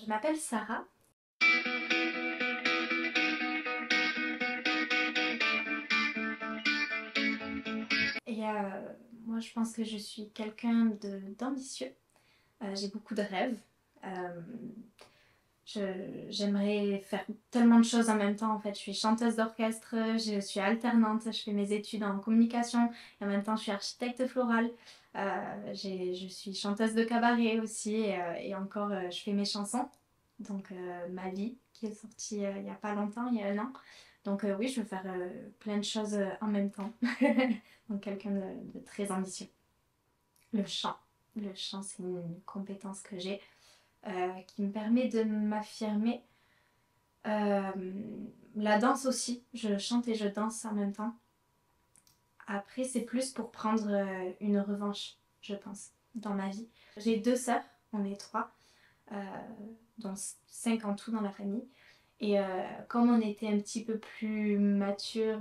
Je m'appelle Sarah. Et moi, je pense que je suis quelqu'un d'ambitieux. J'ai beaucoup de rêves. Euh, J'aimerais faire tellement de choses en même temps. En fait, je suis chanteuse d'orchestre, je suis alternante, je fais mes études en communication et en même temps, je suis architecte florale. Je suis chanteuse de cabaret aussi et encore, je fais mes chansons. Donc, ma vie qui est sortie il n'y a pas longtemps, il y a un an. Donc, oui, je veux faire plein de choses en même temps. Donc, quelqu'un de très ambitieux. Le chant. Le chant, c'est une compétence que j'ai qui me permet de m'affirmer. Euh, la danse aussi, je chante et je danse en même temps. Après, c'est plus pour prendre une revanche, je pense, dans ma vie. J'ai deux sœurs, on est trois, euh, dont cinq en tout dans la famille. Et comme on était un petit peu plus mature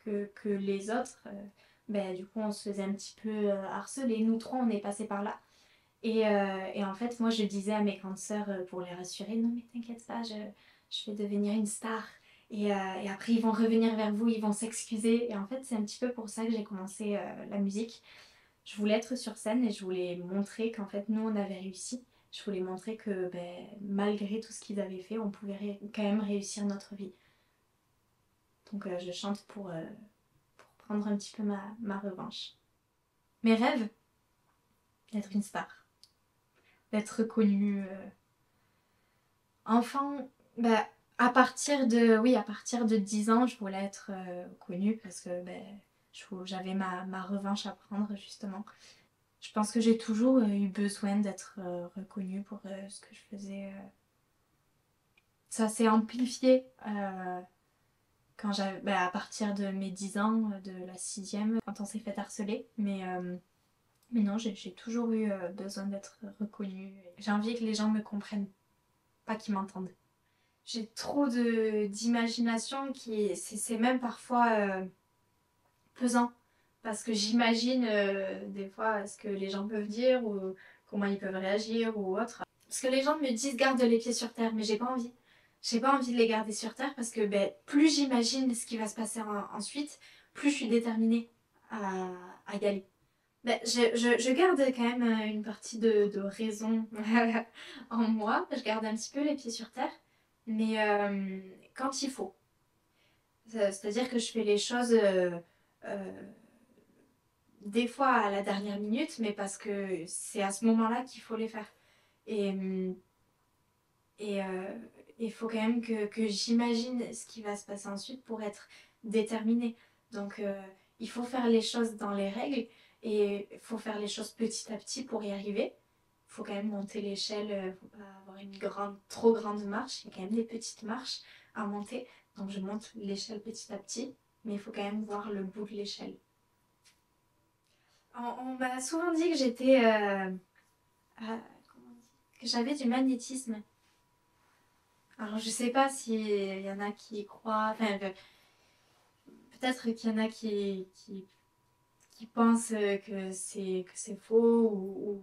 que les autres, ben, du coup, on se faisait un petit peu harceler. Nous trois, on est passés par là. Et en fait, moi, je disais à mes grandes sœurs pour les rassurer, non mais t'inquiète pas, je vais devenir une star. Et après, ils vont revenir vers vous, ils vont s'excuser. Et en fait, c'est un petit peu pour ça que j'ai commencé la musique. Je voulais être sur scène et je voulais montrer qu'en fait, nous, on avait réussi. Je voulais montrer que ben, malgré tout ce qu'ils avaient fait, on pouvait quand même réussir notre vie. Donc, je chante pour prendre un petit peu ma revanche. Mes rêves, d'être une star, d'être reconnue. Enfant, bah, oui, à partir de 10 ans, je voulais être connue parce que ben, j'avais ma revanche à prendre justement. Je pense que j'ai toujours eu besoin d'être reconnue pour ce que je faisais. Ça s'est amplifié à partir de mes 10 ans, de la sixième, quand on s'est fait harceler. Mais non, j'ai toujours eu besoin d'être reconnue. J'ai envie que les gens me comprennent, pas qu'ils m'entendent. J'ai trop d'imagination qui c'est même parfois pesant parce que j'imagine des fois ce que les gens peuvent dire ou comment ils peuvent réagir ou autre. Parce que les gens me disent garde les pieds sur terre, mais j'ai pas envie. J'ai pas envie de les garder sur terre parce que ben, plus j'imagine ce qui va se passer ensuite, plus je suis déterminée à y aller. Ben, je garde quand même une partie de raison en moi. Je garde un petit peu les pieds sur terre, mais quand il faut. C'est-à-dire que je fais les choses euh, des fois à la dernière minute, mais parce que c'est à ce moment-là qu'il faut les faire. Et et il faut quand même que j'imagine ce qui va se passer ensuite pour être déterminée. Donc il faut faire les choses dans les règles et il faut faire les choses petit à petit pour y arriver. Il faut quand même monter l'échelle, il ne faut pas avoir une trop grande marche, il y a quand même des petites marches à monter. Donc je monte l'échelle petit à petit, mais il faut quand même voir le bout de l'échelle. On m'a souvent dit que que j'avais du magnétisme. Alors je sais pas s'il y en a qui y croient, enfin peut-être qu'il y en a qui pensent que c'est faux ou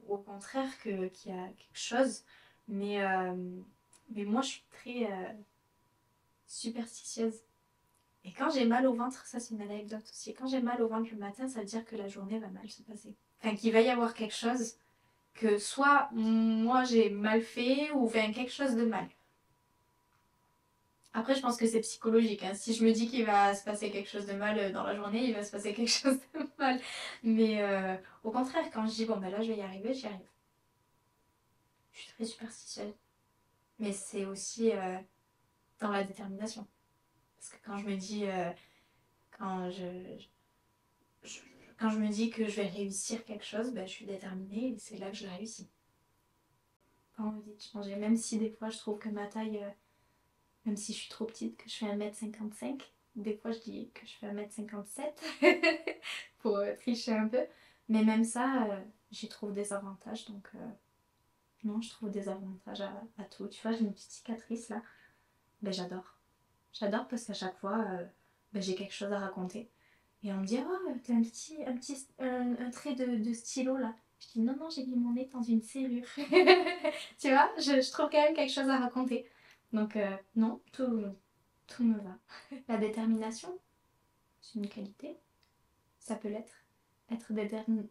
au contraire qu'il y a quelque chose. Mais, euh, mais moi je suis très superstitieuse. Et quand j'ai mal au ventre, ça c'est une anecdote aussi, quand j'ai mal au ventre le matin, ça veut dire que la journée va mal se passer. Enfin qu'il va y avoir quelque chose que soit moi j'ai mal fait ou enfin quelque chose de mal. Après, je pense que c'est psychologique, hein. Si je me dis qu'il va se passer quelque chose de mal dans la journée, il va se passer quelque chose de mal. Mais au contraire, quand je dis bon, ben là, je vais y arriver, j'y arrive. Je suis très superstitieuse. Mais c'est aussi dans la détermination. Parce que quand je me dis, quand je- quand je me dis que je vais réussir quelque chose, ben, je suis déterminée et c'est là que je la réussis. Pas envie de changer. Même si des fois, je trouve que ma taille, même si je suis trop petite, que je fais 1,55 m. Des fois, je dis que je fais 1,57 m pour tricher un peu. Mais même ça, j'y trouve des avantages. Donc, non, je trouve des avantages à tout. Tu vois, j'ai une petite cicatrice là. Ben, j'adore. J'adore parce qu'à chaque fois, ben, j'ai quelque chose à raconter. Et on me dit, oh, t'as un trait de stylo là. Je dis non, non, j'ai mis mon nez dans une serrure. Tu vois, je trouve quand même quelque chose à raconter. Donc non, tout me va. La détermination, c'est une qualité. Ça peut l'être. Être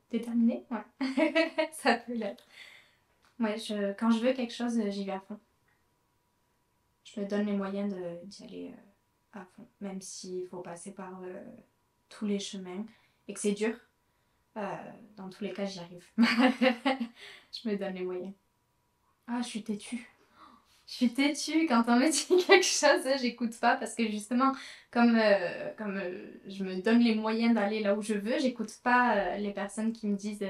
déterminé, ouais. Ça peut l'être. Ouais, quand je veux quelque chose, j'y vais à fond. Je me donne les moyens d'y aller à fond. Même s'il faut passer par tous les chemins et que c'est dur. Dans tous les cas, j'y arrive. Je me donne les moyens. Ah, je suis têtue. Je suis têtue quand on me dit quelque chose, j'écoute pas parce que justement, comme je me donne les moyens d'aller là où je veux, j'écoute pas les personnes qui me disent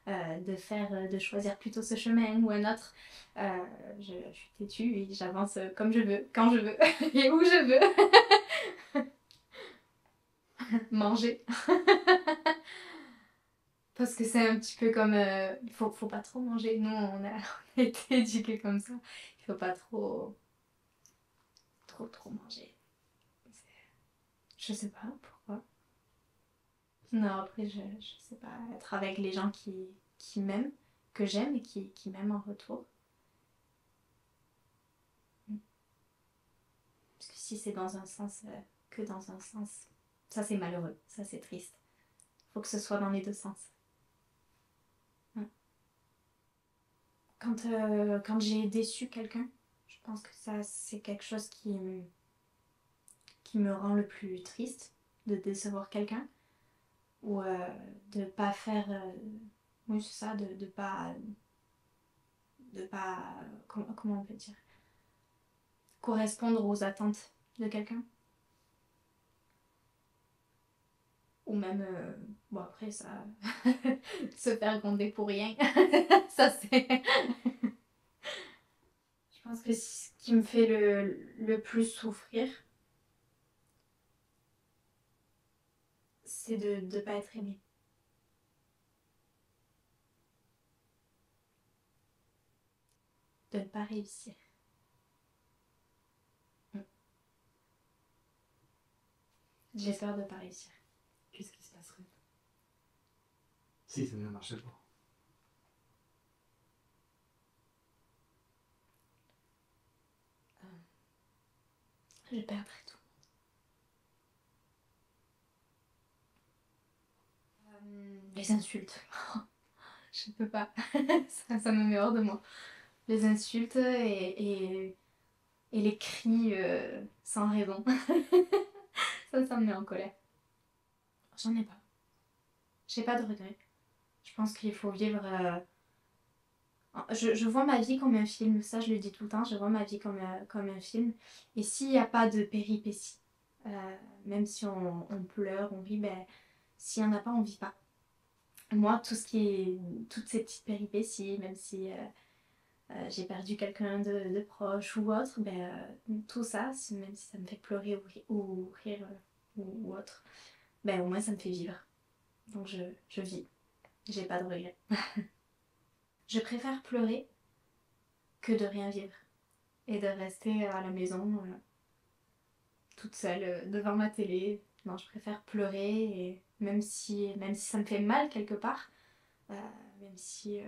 de choisir plutôt ce chemin ou un autre. Je suis têtue et j'avance comme je veux, quand je veux et où je veux. Manger. Parce que c'est un petit peu comme... faut pas trop manger. Nous, on a été éduqués comme ça. Il faut pas trop manger. Je sais pas pourquoi. Non, après, je sais pas. Être avec les gens qui m'aiment, que j'aime et qui m'aiment en retour. Parce que si c'est dans un sens, que dans un sens, ça c'est malheureux, ça c'est triste. Faut que ce soit dans les deux sens. Ouais. Quand j'ai déçu quelqu'un, je pense que ça c'est quelque chose qui me rend le plus triste, de décevoir quelqu'un. Ou de pas faire... oui, c'est ça, de pas... comment on peut dire, correspondre aux attentes de quelqu'un. Ou même, bon après ça, se faire gronder pour rien, ça c'est... Je pense que ce qui me fait le plus souffrir, c'est de ne pas être aimé. De ne pas réussir. J'ai peur de ne pas réussir. Qu'est-ce qui se passerait si ça ne marchait pas? Je perdrai tout. Les insultes. Je peux pas. Ça me met hors de moi. Les insultes et les cris sans raison. Ça me met en colère. J'en ai pas. J'ai pas de regrets. Je pense qu'il faut vivre... Je vois ma vie comme un film, ça je le dis tout le temps, je vois ma vie comme un film. Et s'il n'y a pas de péripéties, même si on pleure, on rit, ben, s'il n'y en a pas, on vit pas. Moi, toutes ces petites péripéties, même si j'ai perdu quelqu'un de proche ou autre, ben, tout ça, même si ça me fait pleurer ou rire ou autre, ben, au moins ça me fait vivre. Donc je vis, j'ai pas de regrets. Je préfère pleurer que de rien vivre et de rester à la maison toute seule devant ma télé. Non, je préfère pleurer et même si ça me fait mal quelque part, même si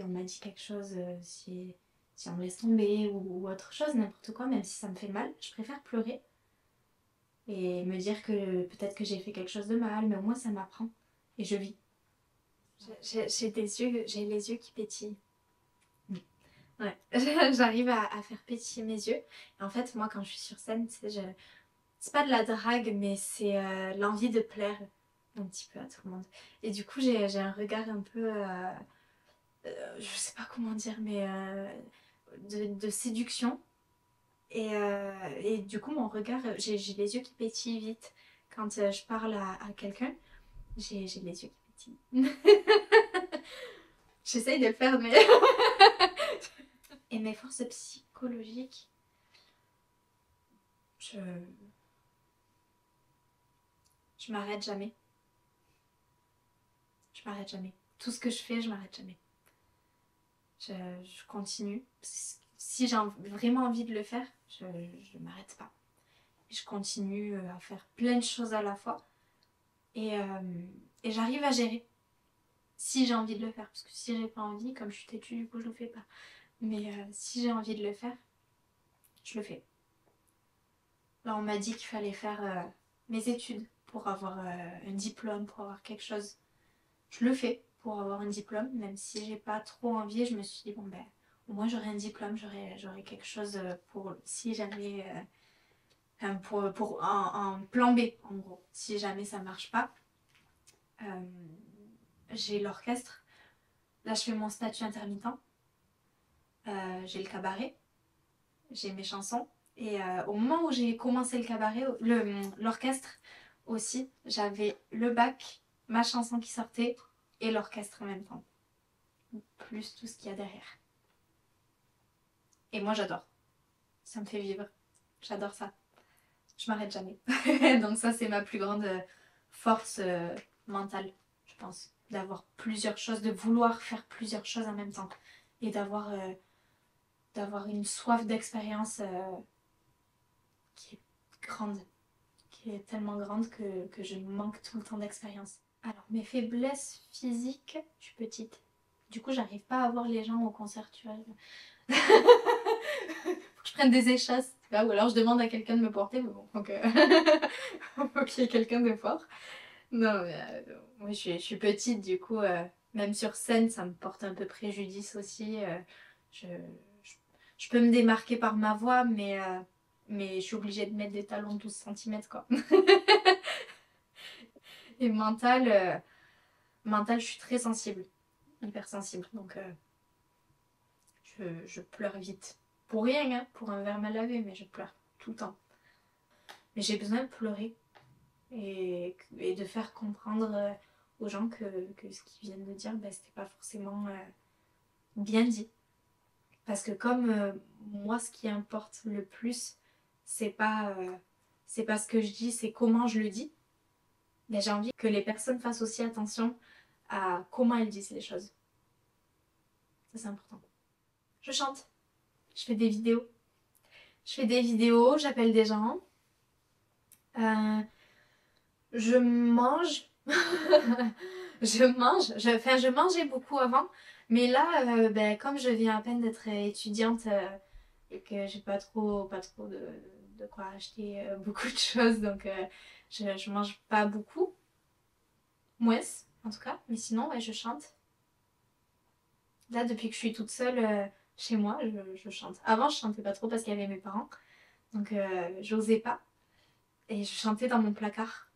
on m'a dit quelque chose, si on me laisse tomber ou autre chose, n'importe quoi, même si ça me fait mal, je préfère pleurer et me dire que peut-être que j'ai fait quelque chose de mal, mais au moins ça m'apprend et je vis. J'ai les yeux qui pétillent. Ouais, j'arrive à faire pétiller mes yeux. Et en fait, moi, quand je suis sur scène, c'est pas de la drague, mais c'est l'envie de plaire un petit peu à tout le monde. Et du coup, j'ai un regard un peu, je sais pas comment dire, mais de séduction. Et du coup, mon regard, j'ai les yeux qui pétillent vite. Quand je parle à quelqu'un, j'ai les yeux qui pétillent. J'essaye de le faire, mais... Et mes forces psychologiques, je m'arrête jamais. Je m'arrête jamais. Tout ce que je fais, je m'arrête jamais. Je continue. Si j'ai vraiment envie de le faire, je m'arrête pas. Je continue à faire plein de choses à la fois. Et j'arrive à gérer. Si j'ai envie de le faire, parce que si j'ai pas envie, comme je suis têtue, du coup je le fais pas. Mais si j'ai envie de le faire, je le fais. Là on m'a dit qu'il fallait faire mes études pour avoir un diplôme, pour avoir quelque chose. Je le fais pour avoir un diplôme, même si j'ai pas trop envie, je me suis dit bon ben au moins j'aurai un diplôme, j'aurai quelque chose pour si jamais pour un plan B en gros, si jamais ça marche pas. J'ai l'orchestre, là je fais mon statut intermittent, j'ai le cabaret, j'ai mes chansons et au moment où j'ai commencé le cabaret, l'orchestre aussi, j'avais le bac, ma chanson qui sortait et l'orchestre en même temps, plus tout ce qu'il y a derrière. Et moi j'adore, ça me fait vivre, j'adore ça, je m'arrête jamais. Donc ça c'est ma plus grande force mentale, je pense, d'avoir plusieurs choses, de vouloir faire plusieurs choses en même temps et d'avoir une soif d'expérience qui est grande, qui est tellement grande que je manque tout le temps d'expérience. Alors mes faiblesses physiques, je suis petite, du coup j'arrive pas à voir les gens au concert, tu vois. Faut que je prenne des échasses, ou alors je demande à quelqu'un de me porter, mais bon, donc faut qu'il y ait quelqu'un de fort. Non, mais moi je suis petite, du coup, même sur scène, ça me porte un peu préjudice aussi. Je, je, je peux me démarquer par ma voix, mais je suis obligée de mettre des talons de 12 cm, quoi. Et mental, je suis très sensible, hypersensible, donc je pleure vite. Pour rien, hein, pour un verre mal lavé, mais je pleure tout le temps. Mais j'ai besoin de pleurer et de faire comprendre aux gens que ce qu'ils viennent de dire, ben, c'était pas forcément bien dit. Parce que comme moi, ce qui importe le plus, c'est pas ce que je dis, c'est comment je le dis. Ben, j'ai envie que les personnes fassent aussi attention à comment elles disent les choses. Ça, c'est important. Je chante, je fais des vidéos. Je fais des vidéos, j'appelle des gens. Euh, je mange. Je mangeais beaucoup avant, mais là, ben, comme je viens à peine d'être étudiante et que j'ai pas trop de quoi acheter beaucoup de choses, donc je mange pas beaucoup, moins en tout cas, mais sinon, ouais, je chante. Là, depuis que je suis toute seule chez moi, je chante. Avant, je chantais pas trop parce qu'il y avait mes parents, donc j'osais pas, et je chantais dans mon placard.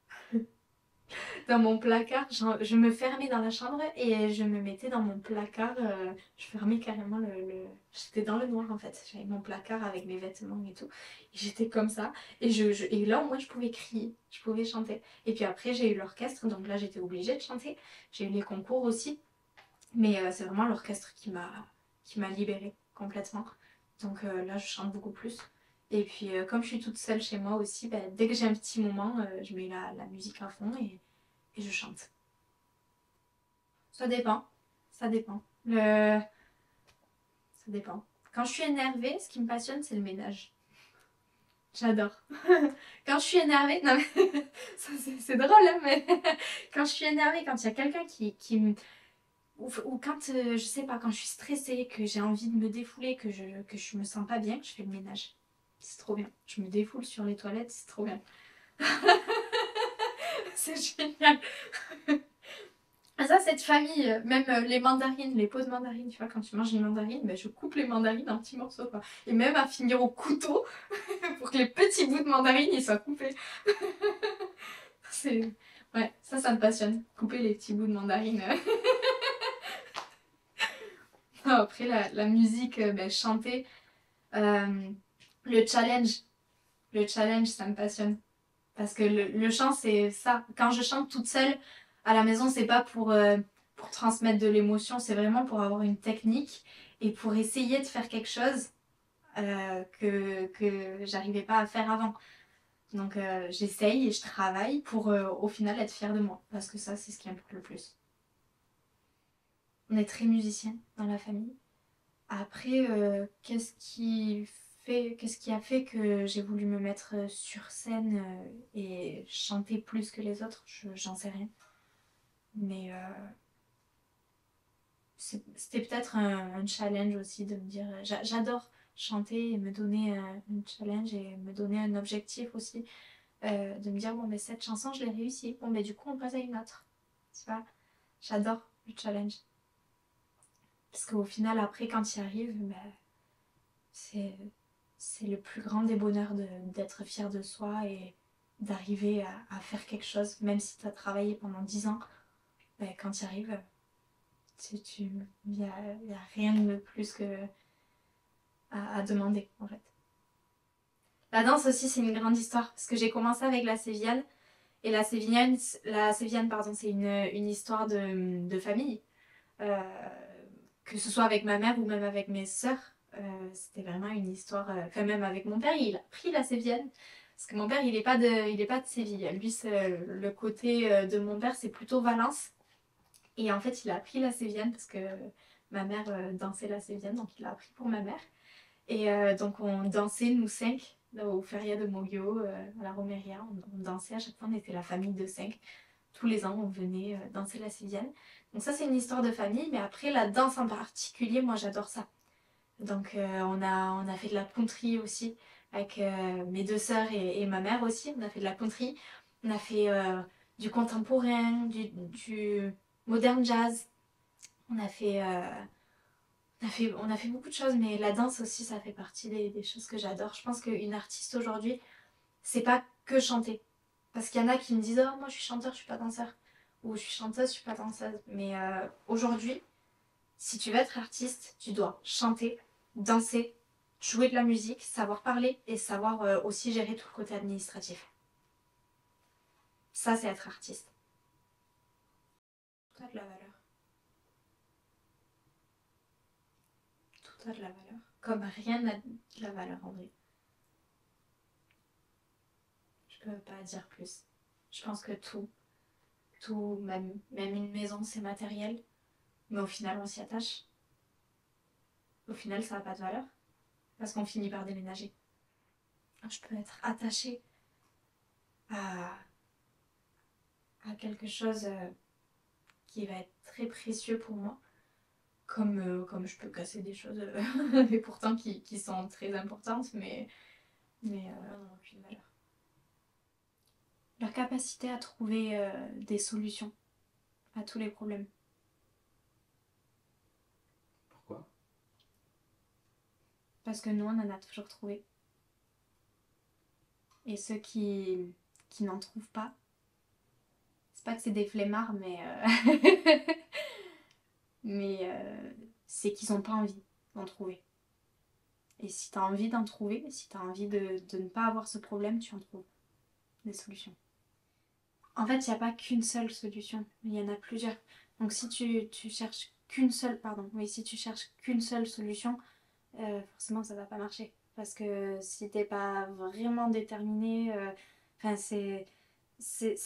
Dans mon placard, je me fermais dans la chambre et je me mettais dans mon placard. Je fermais carrément J'étais dans le noir en fait. J'avais mon placard avec mes vêtements et tout. Et j'étais comme ça. Et là, au moins, je pouvais crier, je pouvais chanter. Et puis après, j'ai eu l'orchestre, donc là, j'étais obligée de chanter. J'ai eu les concours aussi. Mais c'est vraiment l'orchestre qui m'a libérée complètement. Donc là, je chante beaucoup plus. Et puis, comme je suis toute seule chez moi aussi, bah, dès que j'ai un petit moment, je mets la musique à fond et je chante. Ça dépend. Ça dépend. Ça dépend. Quand je suis énervée, ce qui me passionne, c'est le ménage. J'adore. Quand je suis énervée, non mais c'est drôle, hein, mais quand je suis énervée, quand il y a quelqu'un qui me. Ou quand, je sais pas, quand je suis stressée, que j'ai envie de me défouler, que je me sens pas bien, je fais le ménage. C'est trop bien. Je me défoule sur les toilettes, c'est trop bien. C'est génial. Ça, cette famille, même les mandarines, les pots de mandarines, tu vois, quand tu manges une mandarine, ben, je coupe les mandarines en petits morceaux, quoi. Et même à finir au couteau pour que les petits bouts de mandarine ils soient coupés. C'est... Ouais, ça me passionne. Couper les petits bouts de mandarine. Après, la musique, ben, chanter, euh, le challenge. Le challenge, ça me passionne. Parce que le chant, c'est ça. Quand je chante toute seule à la maison, c'est pas pour transmettre de l'émotion, c'est vraiment pour avoir une technique et pour essayer de faire quelque chose que j'arrivais pas à faire avant. Donc j'essaye et je travaille pour au final être fière de moi. Parce que ça, c'est ce qui importe le plus. On est très musiciens dans la famille. Après, qu'est-ce qui a fait que j'ai voulu me mettre sur scène et chanter plus que les autres, j'en sais rien. Mais c'était peut-être un challenge aussi de me dire, j'adore chanter et me donner un challenge et me donner un objectif aussi, de me dire, bon, mais cette chanson, je l'ai réussi, bon, mais du coup, on passe à une autre. Tu vois, j'adore le challenge. Parce qu'au final, après, quand il arrive, ben, c'est, c'est le plus grand des bonheurs d'être fier de soi et d'arriver à faire quelque chose, même si tu as travaillé pendant 10 ans, ben, quand tu y arrives, il n'y a rien de plus à demander en fait. La danse aussi, c'est une grande histoire parce que j'ai commencé avec la sévillane et la sévillane pardon, c'est une histoire de famille. Euh, que ce soit avec ma mère ou même avec mes sœurs, c'était vraiment une histoire. Enfin, même avec mon père, il a pris la sévillane. Parce que mon père, il est pas de Séville. Lui, le côté de mon père, c'est plutôt Valence. Et en fait, il a appris la sévillane parce que ma mère dansait la sévillane, donc il a appris pour ma mère. Et donc, on dansait, nous cinq, là, au Feria de Moggio, à la Romeria. On dansait à chaque fois, on était la famille de cinq. Tous les ans, on venait danser la sévillane. Donc, ça, c'est une histoire de famille. Mais après, la danse en particulier, moi, j'adore ça. Donc, on a fait de la poterie aussi avec mes deux sœurs et ma mère aussi. On a fait de la poterie. On a fait du contemporain, du modern jazz. On a fait, on a fait beaucoup de choses, mais la danse aussi, ça fait partie des choses que j'adore. Je pense qu'une artiste aujourd'hui, c'est pas que chanter. Parce qu'il y en a qui me disent, oh, moi je suis chanteur, je suis pas danseur. Ou je suis chanteuse, je suis pas danseuse. Mais aujourd'hui, si tu veux être artiste, tu dois chanter, danser, jouer de la musique, savoir parler et savoir aussi gérer tout le côté administratif. Ça, c'est être artiste. Tout a de la valeur. Tout a de la valeur. Comme rien n'a de la valeur en vrai. Je peux pas dire plus. Je pense que tout, même une maison, c'est matériel. Mais au final, on s'y attache. Au final, ça n'a pas de valeur. Parce qu'on finit par déménager. Je peux être attachée à, à quelque chose qui va être très précieux pour moi. Comme je peux casser des choses, et pourtant qui sont très importantes, mais n'ont aucune valeur. Leur capacité à trouver des solutions à tous les problèmes. Pourquoi? Parce que nous, on en a toujours trouvé. Et ceux qui n'en trouvent pas, c'est pas que c'est des flemmards, mais c'est qu'ils n'ont pas envie d'en trouver. Et si tu as envie d'en trouver, si tu as envie de ne pas avoir ce problème, tu en trouves des solutions. En fait, il n'y a pas qu'une seule solution, il y en a plusieurs. Donc si tu cherches qu'une seule, pardon, oui, si tu cherches qu'une seule solution, forcément ça va pas marcher. Parce que si t'es pas vraiment déterminé, enfin c'est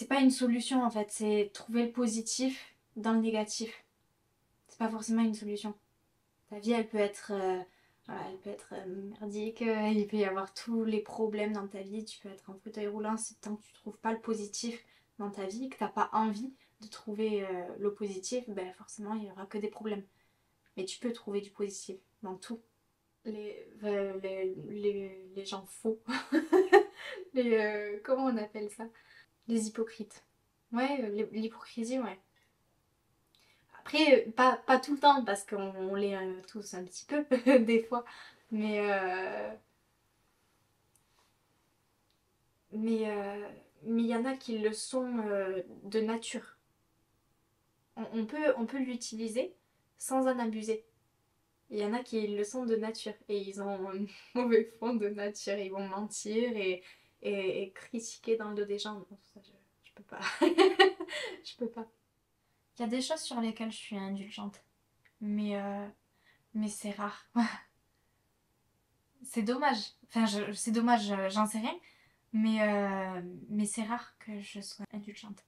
pas une solution en fait, c'est trouver le positif dans le négatif. C'est pas forcément une solution. Ta vie elle peut être voilà, elle peut être merdique, il peut y avoir tous les problèmes dans ta vie, tu peux être en fauteuil roulant si tant que tu trouves pas le positif dans ta vie, que t'as pas envie de trouver le positif, ben forcément il y aura que des problèmes. Mais tu peux trouver du positif dans tout. Les gens faux. Comment on appelle ça? Les hypocrites. Ouais, l'hypocrisie, ouais. Après, pas tout le temps, parce qu'on l'est tous un petit peu, des fois. Mais mais mais il y en a qui le sont de nature. On peut l'utiliser sans en abuser. Il y en a qui le sont de nature et ils ont un mauvais fond de nature. Ils vont mentir et critiquer dans le dos des gens. Non, ça, je peux pas. Je peux pas. Il y a des choses sur lesquelles je suis indulgente. Mais, mais c'est rare. C'est dommage. Enfin, c'est dommage, j'en sais rien. Mais c'est rare que je sois indulgente.